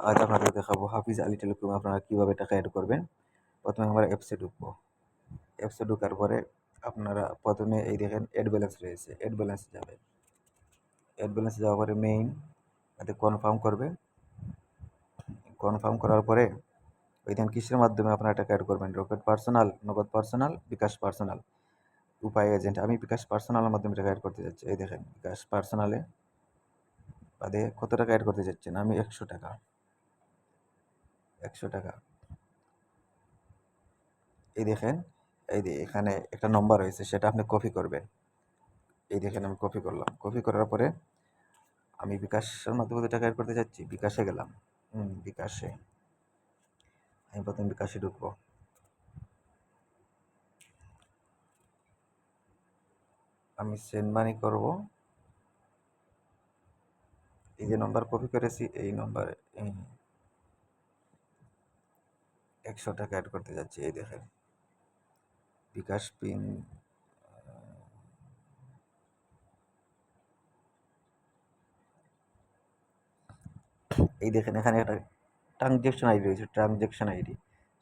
আজ আপনাদের দেখাবো হাফিজ আলী টেলিকমে আপনারা কীভাবে টাকা অ্যাড করবেন। প্রথমে আমরা অ্যাপসে ঢুকবো। অ্যাপসে ঢোকার পরে আপনারা প্রথমে এই দেখেন অ্যাড ব্যালেন্স রয়েছে, অ্যাড ব্যালেন্স যাবে। অ্যাড ব্যালেন্স যাওয়ার পরে মেইন এতে কনফার্ম করবে। কনফার্ম করার পরে ওইখানে কিসের মাধ্যমে আপনারা টাকা অ্যাড করবেন, রকেট পার্সোনাল, নগদ পার্সোনাল, বিকাশ পার্সোনাল, উপায় এজেন্ট। আমি বিকাশ পার্সোনালের মাধ্যমে টাকা অ্যাড করতে যাচ্ছি। এই দেখেন বিকাশ পার্সোনালে বাদে কত টাকা অ্যাড করতে যাচ্ছেন, আমি 100 টাকা। 100 টাকা এই দেখেন, এই যে এখানে একটা নম্বর রয়েছে, সেটা আপনি কপি করবেন। এই দেখেন আমি কপি করলাম। কপি করার পরে আমি বিকাশের মাধ্যমে টাকা অ্যাড করতে যাচ্ছি, বিকাশে গেলাম। বিকাশে আমি প্রথমে বিকাশে ঢুকবো। আমি সেন্ড মানি করবো। এই যে নম্বর কপি করেছি, এই নম্বরে 100 টাকা অ্যাড করতে যাচ্ছি। এই দেখেন বিকাশ পিন, এই দেখেন এখানে একটা ট্রানজ্যাকশন আইডি রয়েছে, ট্রানজ্যাকশন আইডি,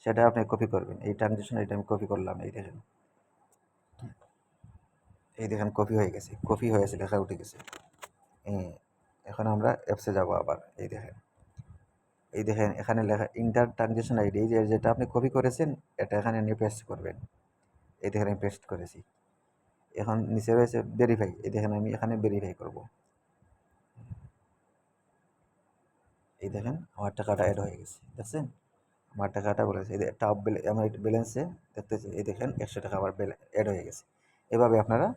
সেটা আপনি কপি করবেন। এই ট্রানজ্যাকশন আইডি আমি কপি করলাম। এই দেখেন, এই দেখেন কপি হয়ে গেছে, কপি হয়েছে, লেখা উঠে গেছে। এখন আমরা অ্যাপসে যাব আবার। এই দেখেন, এই দেখেন এখানে লেখা ইন্টার ট্রানজ্যাকশন আইডি, যেটা আপনি কপি করেছেন এটা এখানে নিয়ে পেস্ট করবেন। এই দেখেন আমি পেস্ট করেছি। এখন নিচে রয়েছে ভেরিফাই, এই দেখেন আমি এখানে ভেরিফাই করব। এই দেখেন আমার টাকাটা অ্যাড হয়ে গেছে, দেখছেন আমার টাকাটা বলেছে। এই টপ আমার ব্যালেন্সে দেখতেছি, এই দেখেন 100 টাকা আবার অ্যাড হয়ে গেছে। এভাবে আপনারা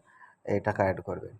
এই টাকা অ্যাড করবেন।